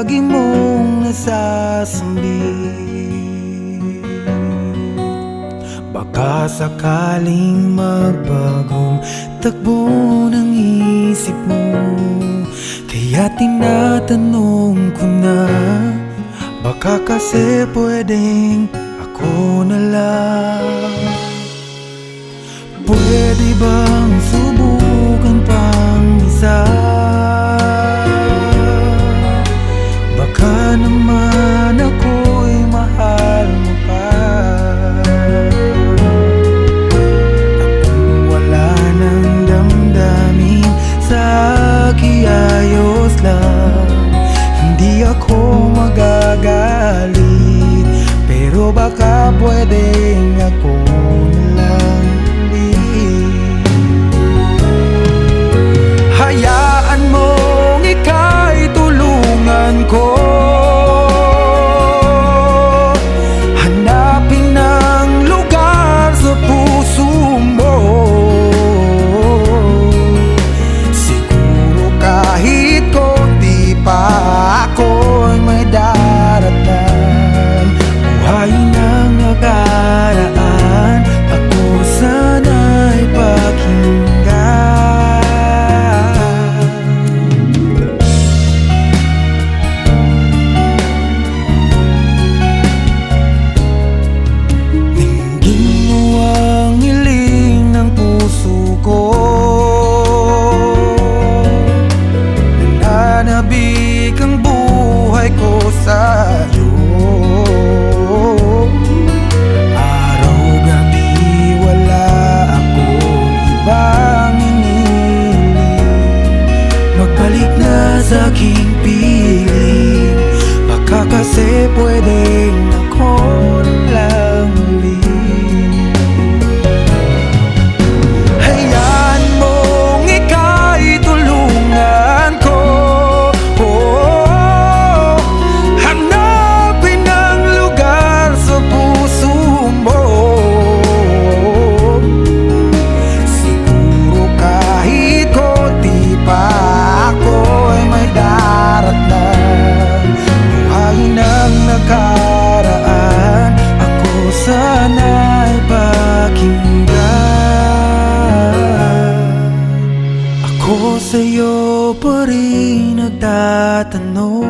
lagi mong nasasambit. Baka sakaling magbagong takbo ng isip mo, kaya tinatanong ko na, baka kasi pwedeng ako na lang. Pwede bang subukan pang isa? Baka naman ako'y mahal mo pa. Kung wala nang damdamin sa kiayos lang, hindi ako magagalit, pero baka pwedeng ako na lang. Hayaan mong ika'y tulungan ko, hanapin ang lugar sa puso mo. Siguro kahit konti pa ako'y may daratan. Buhayin ang nakaraan, ako sana'y pakinggan. Nananabik ang buhay ko sa'yo. Araw-gabi wala akong ibang iniling. Magbalik na sa aking piling, baka kasi pwedeng ako lang ulit. Nakaraan, ako sana'y pakinggan. Ako sa'yo pa rin nagtatanong,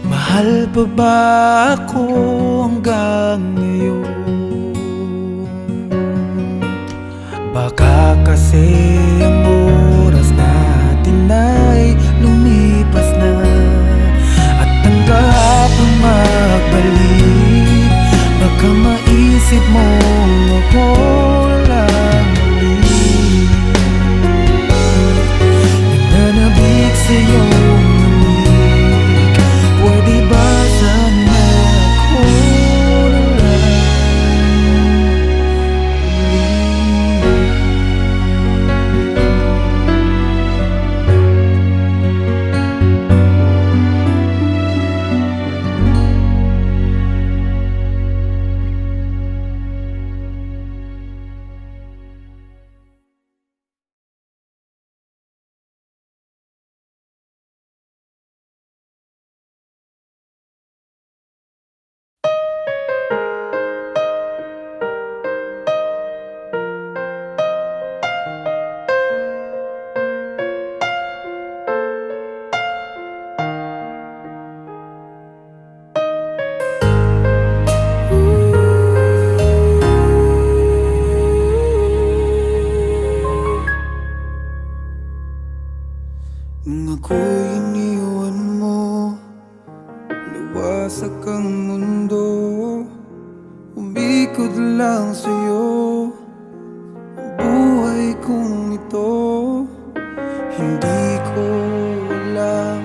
mahal pa ba ako hanggang ngayon? Baka kasi ang oras natin ay lumipas na, at ang kahapon magbalik. Baka maisip mo ako lang ulit. Nananabik sa'yo ulit. Pwede ba sana ako na lang ulit? Nung ako'y iniwan mo, nawasak ang mundo, umikot lang sa'yo ang buhay kong ito. Hindi ko alam,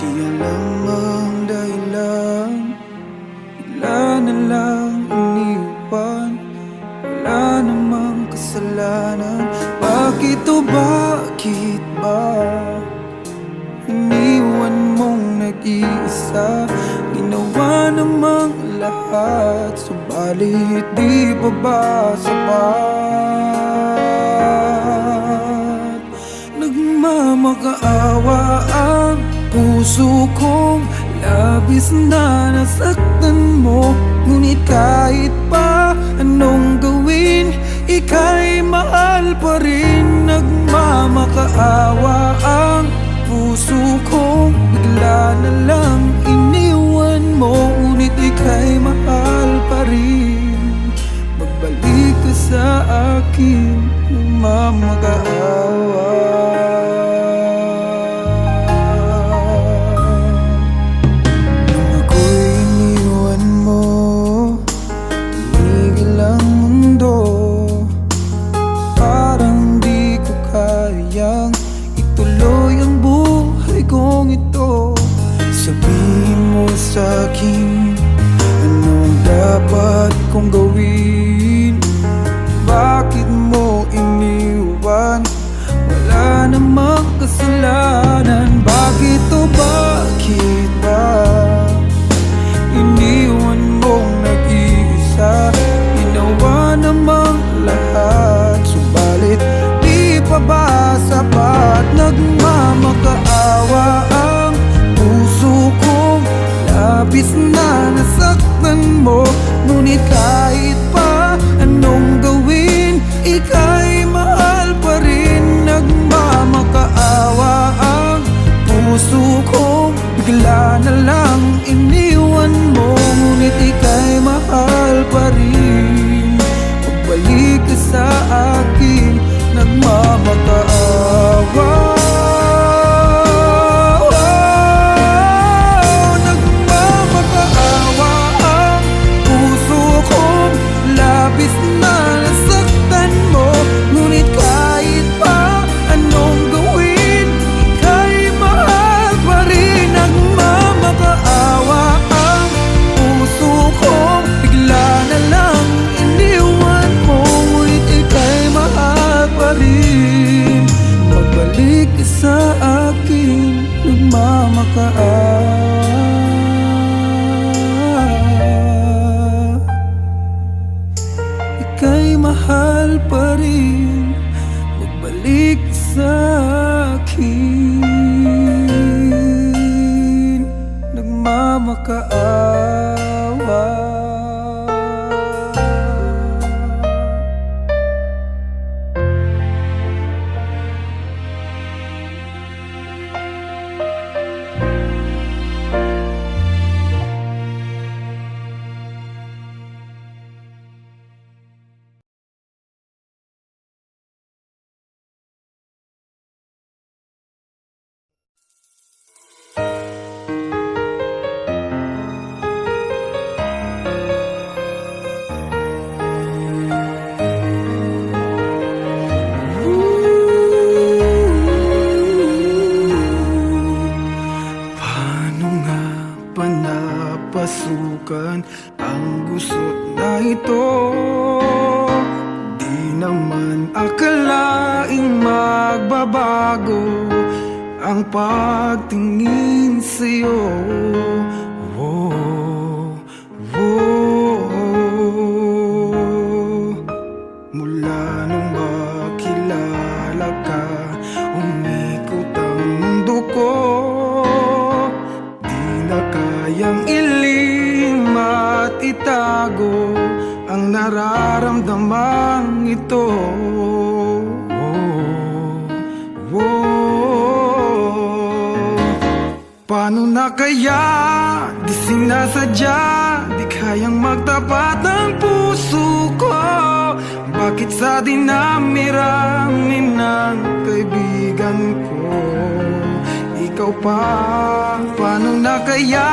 di alam ang dahilan, bigla na lang iniwan, wala namang kasalanan. Bakit o bakit ba iniwan mong nag-iisa? Ginawa namang lahat, subalit di pa ba sapat? Nagmamahal makaawa ang puso kong labis na nasaktan mo. Ngunit kahit pa anong gawin, ika'y mahal pa rin. Nagmamakaawa ang puso kong bigla na lang iniwan mo. Ngunit ika'y mahal pa rin. Magbalik ka sa akin, nagmamakaawa. Nung ako'y iniwan mo, tumigil ang mundo. Parang di ko kayang ituloy ang buhay kong ito. Sabihin mo sa'kin, anong dapat kong gawin? Bakit mo iniwan? Wala namang kasalanan. Bakit o bakit ba iniwan mong nag-iisa? Ginawa namang lahat, subalit di pa ba sapat? Nagmamakaawa ang puso kong labis na nasaktan mo. Ngunit kahit pa anong gawin, ika'y mahal pa rin. Nagmamakaawa ang puso kong bigla na lang iniwan mo. Ngunit ika'y mahal pa rin. Pagbalik ka sa akin, nagmamakaawa. Labis na nasaktan mo. Ngunit kahit pa anong gawin, ika'y mahal pa rin. Nagmamakaawa ang puso kong bigla na lang iniwan mo. Ngunit ika'y mahal pa rin. Magbalik ka sa akin, nagmamakaawa. Ika'y mahal pa rin. Magbalik sa akin, nagmamakaawa. Panapasukan ang gusot na ito. Di naman akalaing magbabago ang pagtingin sa'yo. Oh, oh. Mula nung makilala ka, umikot ang mundo ko. Kayang ilim at itago ang nararamdaman ito. Oh, oh. Paano na kaya? Di sinasadya, di kayang magtapat ang puso ko. Bakit sa dinami-rami ng kaibigan ko, ikaw pa? Paano na kaya?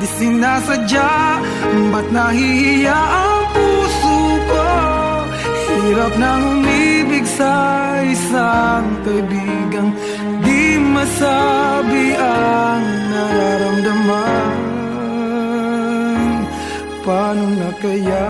Di sinasadya, ba't nahihiya ang puso ko? Hirap nang umibig sa isang kaibigang di masabi ang nararamdaman. Paano na kaya?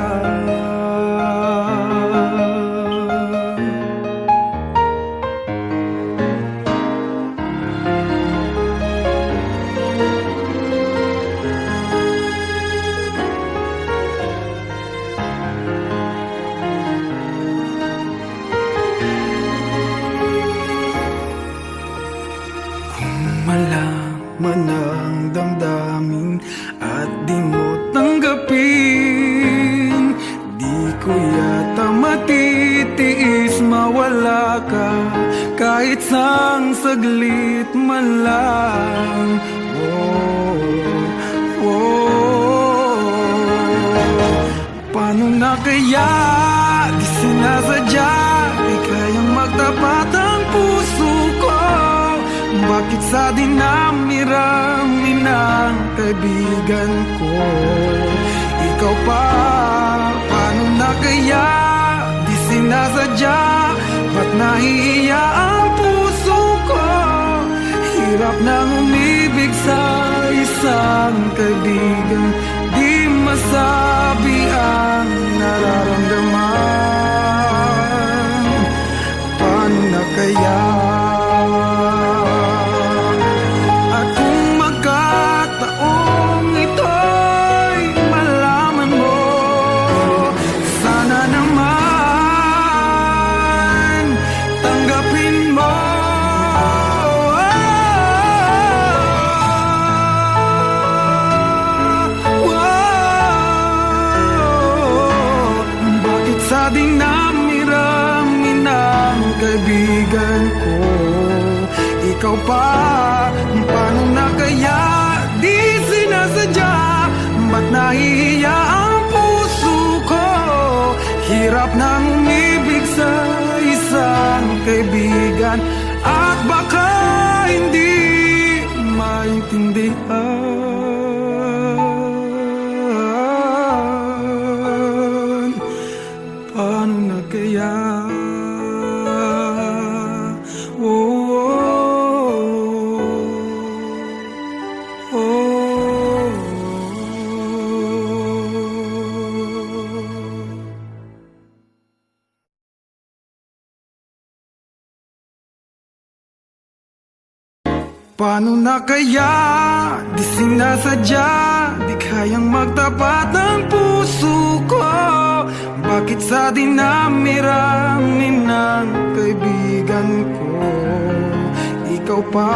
ka, kahit sang saglit man lang. Paano na kaya di sinasadya, di kayang magtapat ang puso ko? Bakit sa dinami-rami ng kaibigan ko ikaw pa? Paano na kaya di sinasadya, ba't nahihiya ang puso ko? Hirap nang umibig sa isang kaibigan, di masabi ang nararamdaman. Paano na kaya? At kung magkataong ito'y malaman mo, sana naman tanggapin mo. Sa dinami-rami ng kaibigan ko ikaw pa? Paano na kaya di sinasadya, ba't nahihiya ang puso ko? Hirap nang umibig sa isang kaibigan, at baka hindi maintindihan. Paano na kaya? Paano na kaya di sinasadya, di kayang magtapat ang puso ko? Bakit sa dinami-rami ng kaibigan ko ikaw pa?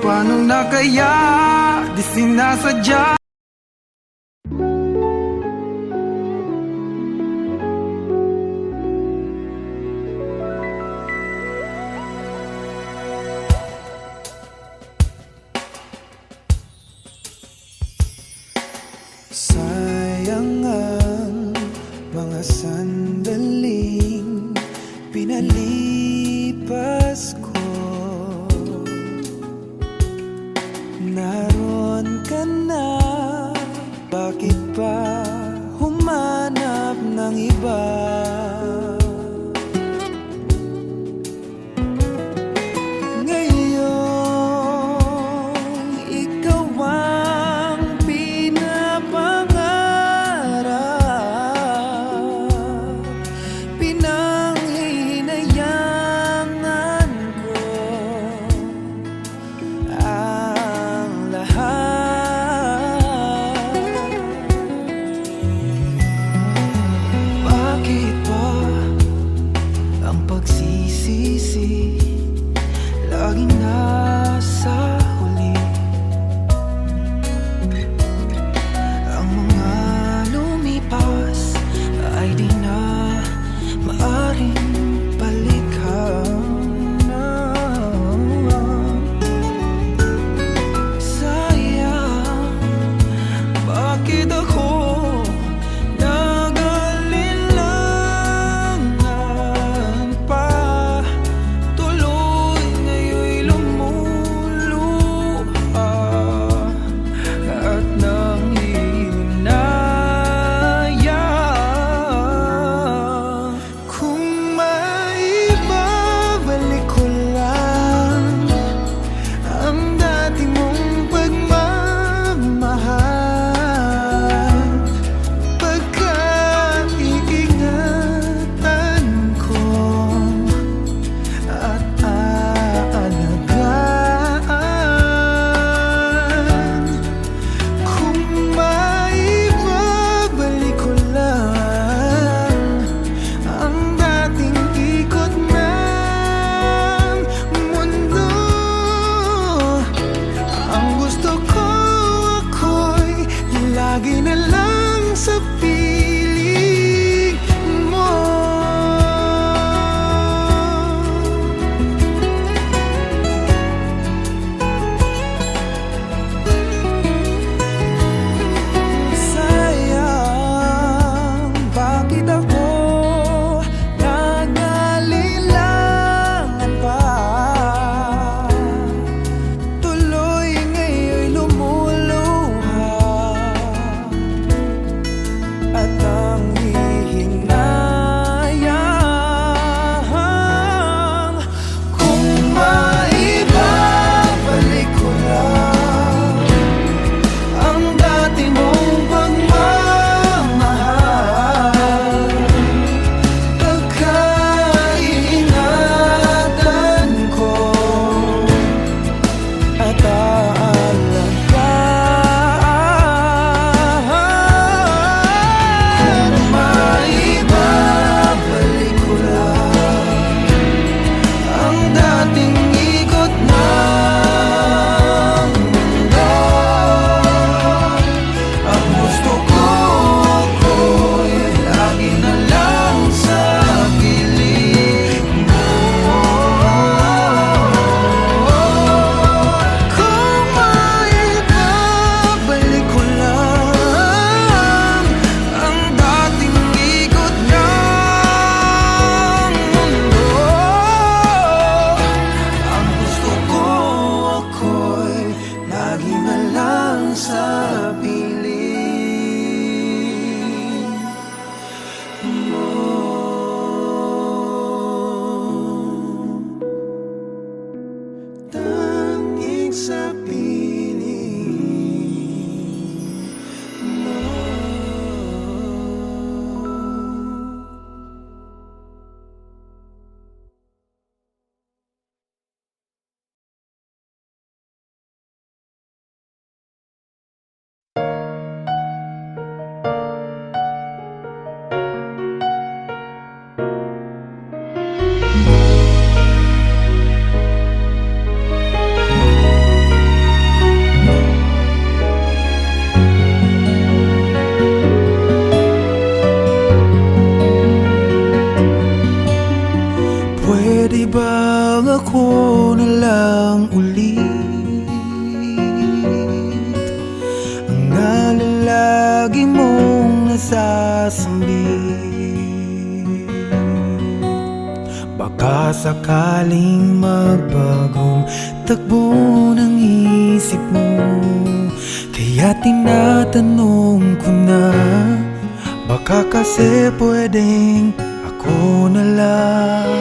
Paano na kaya di sinasadya? Sayang ang mga sandaling pinalipas ko. Naroon ka na bang ako na lang ulit ang nalalagi mong nasasambit? Baka sakaling magbagong takbo ng isip mo, kaya tinatanong ko na, baka kasi pwedeng ako na lang.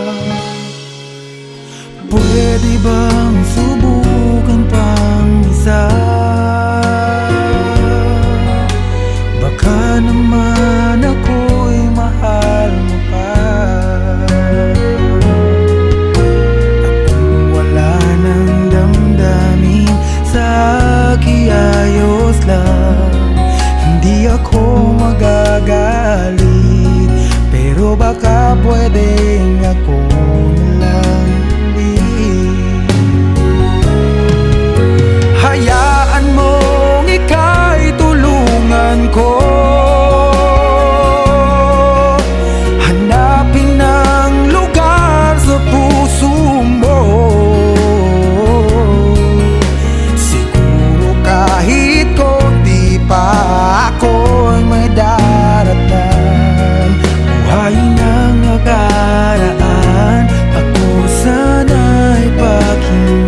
Pwede bang subukan pang isa? Baka naman ako'y mahal mo pa. At kung wala nang damdamin sa kiayos lang, hindi ako magagalit. Pero baka pwedeng ako na lang ulit. Hayaan mong ika'y tulungan ko hanapin ang lugar sa puso mo. Siguro kahit konti pa ako'y may daratan. Buhayin ang nakaraan, ako sana'y pakinggan.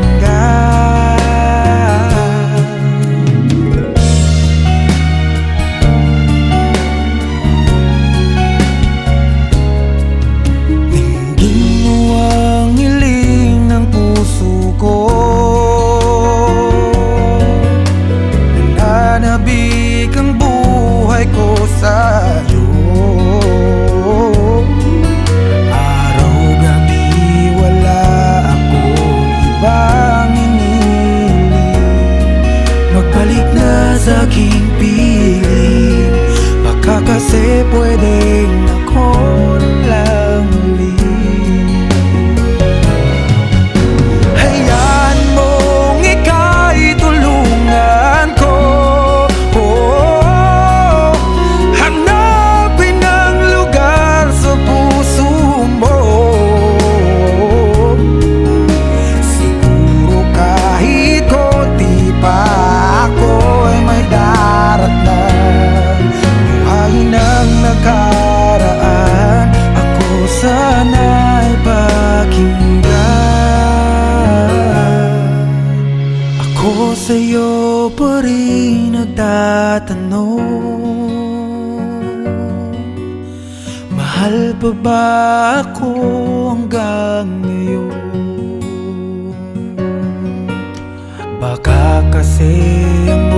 Dinggin mo ang hiling ng puso ko, nananabik ang buhay ko sa'yo. Magbalik na sa aking piling, baka kasi pwedeng ako na lang ulit. Hayaan mong ika'y tulungan ko, hanapin ang lugar sa puso mo. Siguro kahit konti pa ako'y may daratan. Buhayin ang nakaraan, ako sana'y pakinggan. Ako sa'yo pa rin nagtatanong, mahal pa ba ako hanggang ngayon? Baka kasi ang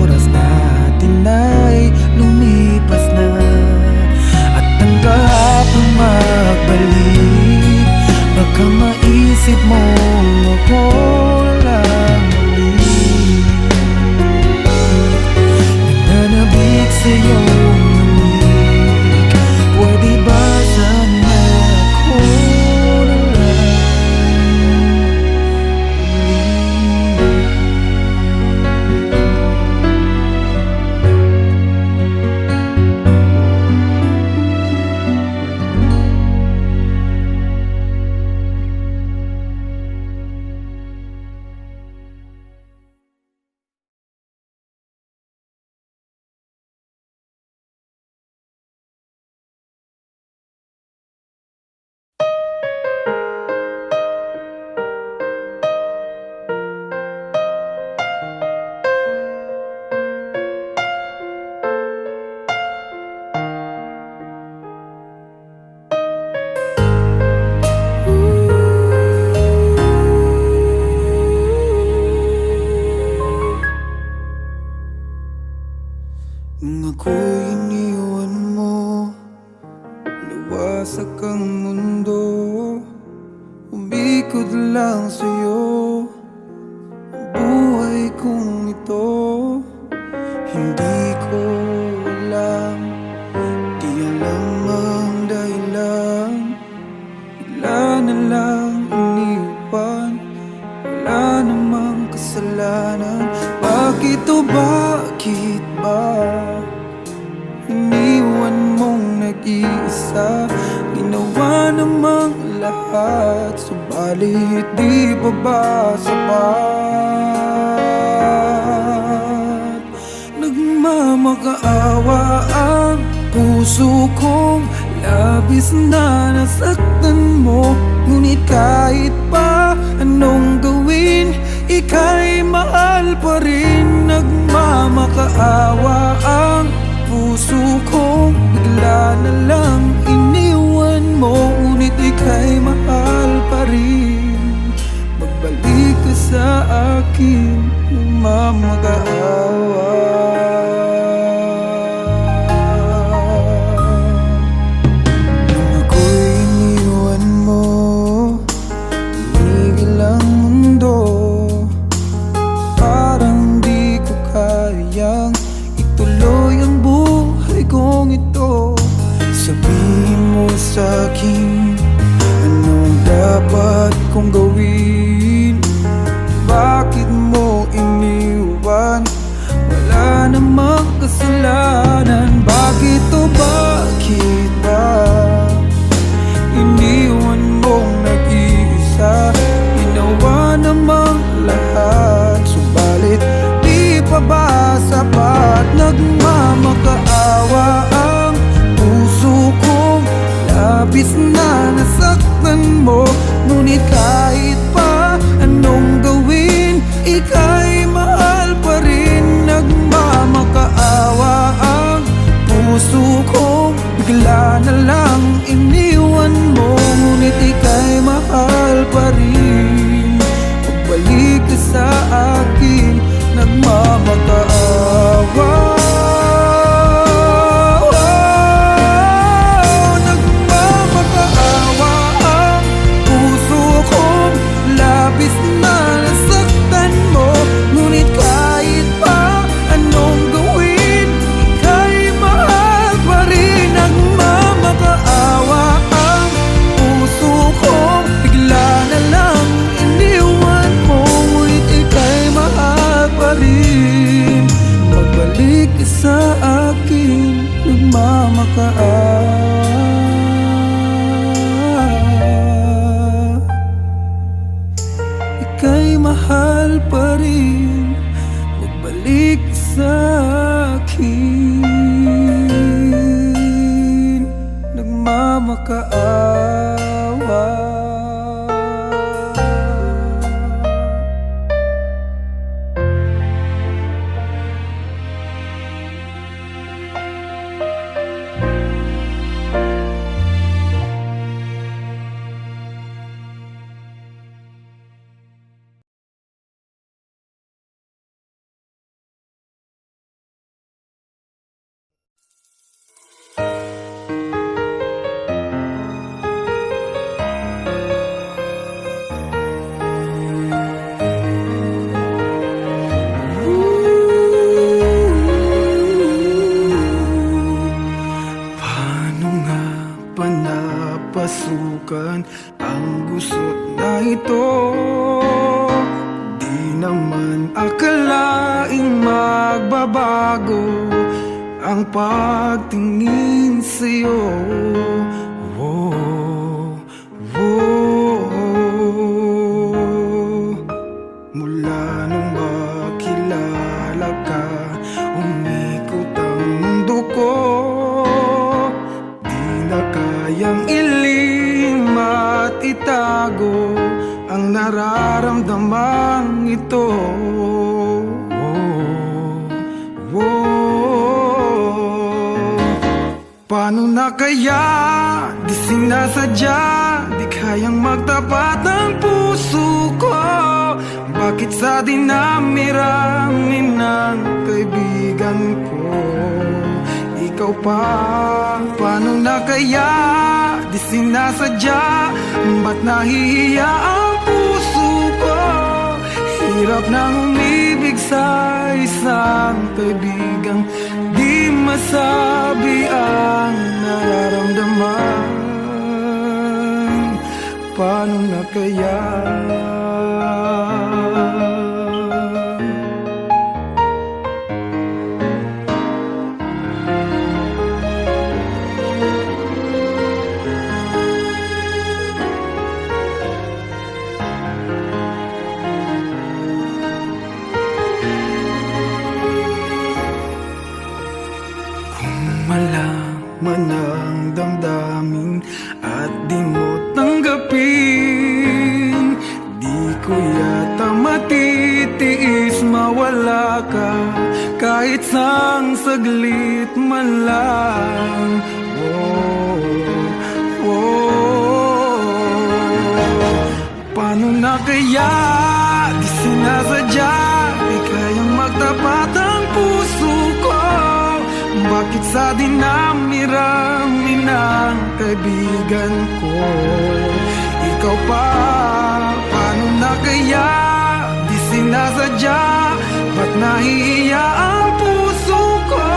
oras natin ay lumipas na, at ang kahapon magbalik. Baka maisip mo ako lang ulit, nananabik sa'yo ulit. Pwede ba sana ako na lang nung ako'y iniwan mo? Luwasak ang mundo, umikot lang sa'yo ang buhay kong ito. Hindi ko alam, di alam ang dahilan. Bigla na lang iniwan, wala namang kasalanan. Bakit o bakit ba iniwan mong nag-iisa? Ginawa namang lahat, subalit di pa ba sapat? Nagmamakaawa ang puso kong labis na nasaktan mo. Ngunit kahit pa anong gawin, ika'y mahal pa rin. Nagmamakaawa ang puso kong bigla na lang iniwan mo. Ngunit ika'y mahal pa rin. Magbalik ka sa akin, nagmamakaawa. Nung ako'y iniwan mo, tumigil ang mundo. Parang di ko kayang ituloy ang buhay kong ito. Sabihin mo sa'kin, anong dapat kong gawin? Bakit mo iniwan? Wala namang kasalanan. Bakit o bakit ba iniwan mong nag-iisa? Ginawa namang lahat, subalit di pa ba sapat? Nagmamakaawa ang puso kong labis na nasaktan mo. Ngunit kahit pa anong gawin, ika'y mahal pa rin. Nagmamakaawa ang puso kong bigla na lang iniwan mo. Ngunit ika'y mahal pa rin. Magbalik ka sa akin, nagmamakaawa. Nagmamakaawa ang puso kong labis na nasaktan mo. Ngunit kahit pa anong gawin, ika'y mahal pa rin. Nagmamakaawa ang puso kong bigla na lang iniwan mo. Ngunit ika'y mahal pa rin. Magbalik ka sa akin, nagmamakaawa. Ika'y mahal pa rin. Magbalik ka sa akin, nagmamakaawa. Paano nga ba napasukan ang gusot na ito? Di naman akalaing magbabago ang pagtingin sa'yo. Whoa, whoa. Mula nung makilala ka, umikot ang mundo ko. Di na kayang ilim at itago ang nararamdamang ito. Paano na kaya? Di sinasadya, di kayang magtapat ang puso ko. Bakit sa dinami-rami ng kaibigan ko, ikaw pa? Paano na kaya? Di sinasadya, ba't nahihiya ang puso ko? Hirap nang umibig sa isang kaibigang di masabi ang nararamdaman. Paano na kaya? isang saglit man lang. Oh, oh. Paano na kaya di sinasadya, di kayang magtapat ang puso ko? Bakit sa dinami-rami ng kaibigan ko ikaw pa? Paano na kaya di sinasadya, ba't nahihiya ang puso ko?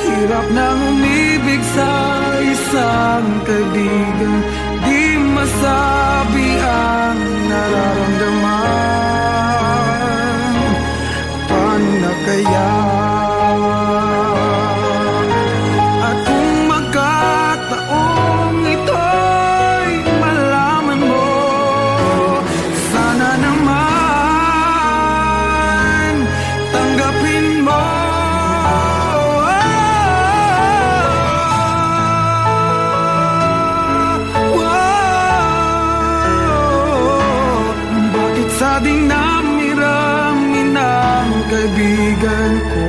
Hirap nang umibig sa isang kaibigan, di masabi ang nararamdaman. Paano na kaya? At kung magkataong ito'y malaman mo, sana naman tanggapin mo. Bakit sa dinami-rami ng kaibigan ko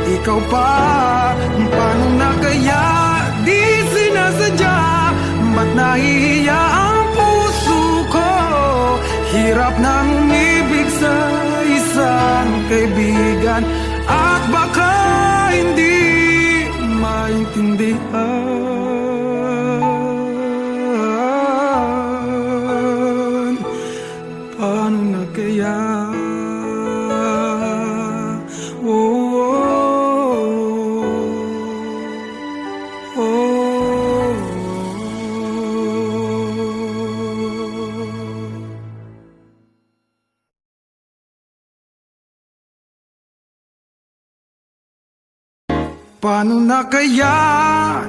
ikaw pa? Paano na kaya di sinasadya, ba't nahihiya ang puso ko? Hirap nang umibig sa isang kaibigan, at baka hindi maintindihan. Paano na kaya? Oh, oh, oh. Paano na kaya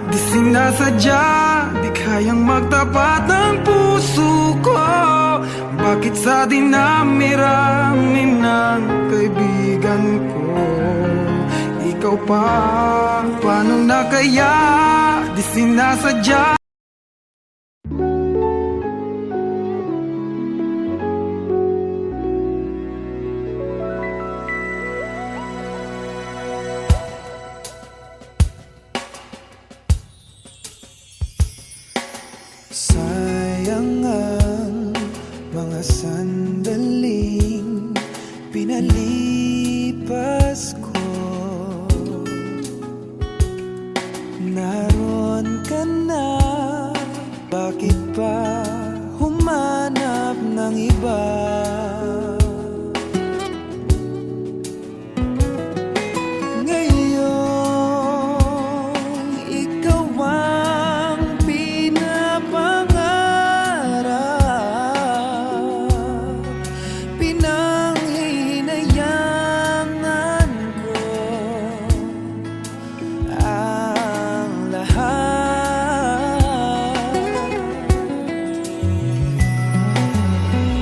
di sinasadya, di kayang magtapat ng puso ko? Bakit sa dinami-rami ng kaibigan ko ikaw pa? Paano na kaya di sinasadya? Sayang ang mga sandaling pinalipas ko. Naroon ka na, bakit pa humanap ng iba?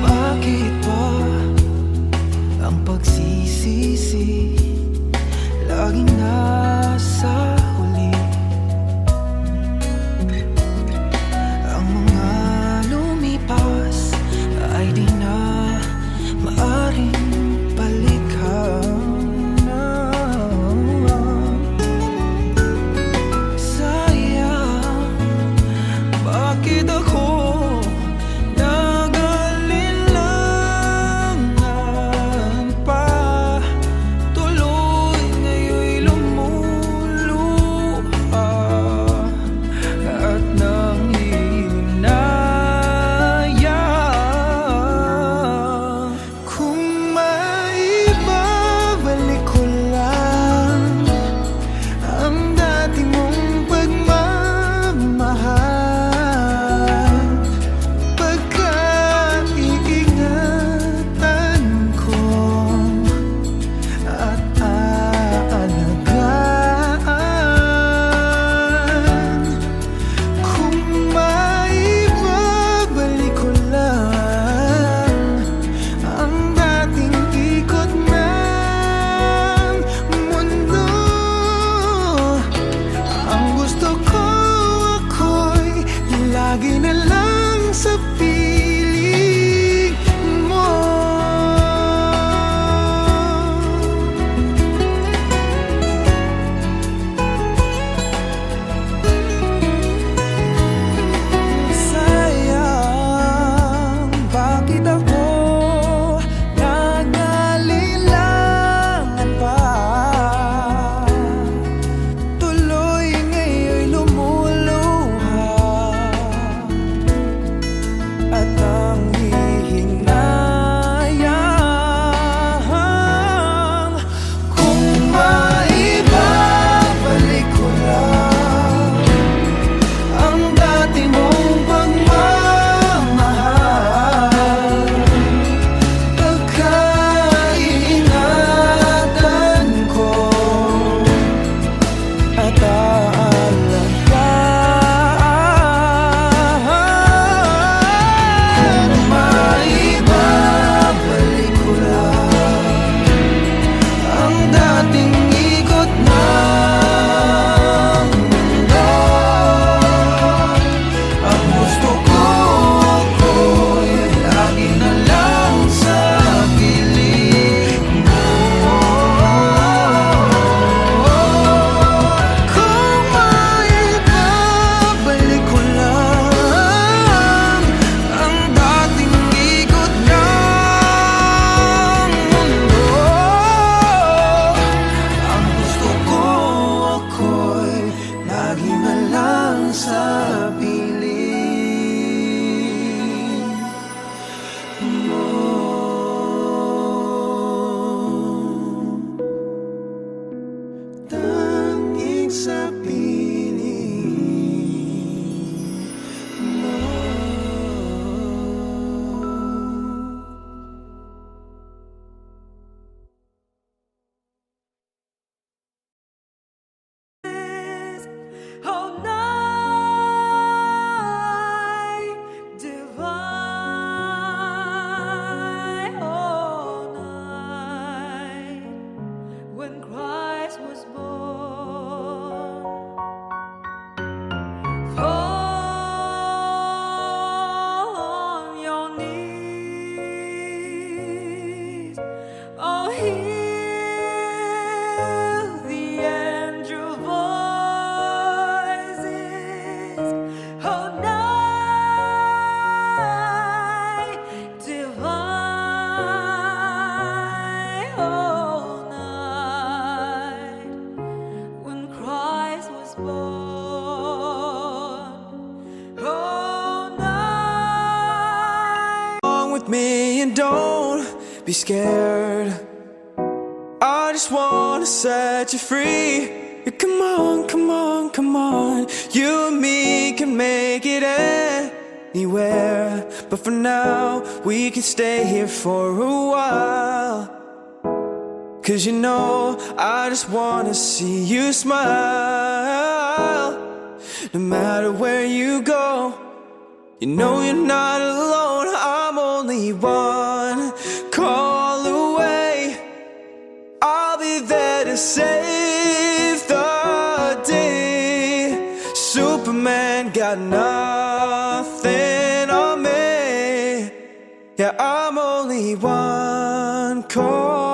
Bakit ba with me and don't be scared. I just wanna set you free. Yeah, come on, come on, come on. You and me can make it anywhere, but for now we can stay here for a while. 'Cause you know I just wanna see you smile. No matter where you go, you know you're not alone. I'm only one call away. I'll be there to save the day. Superman got nothing on me. Yeah, I'm only one call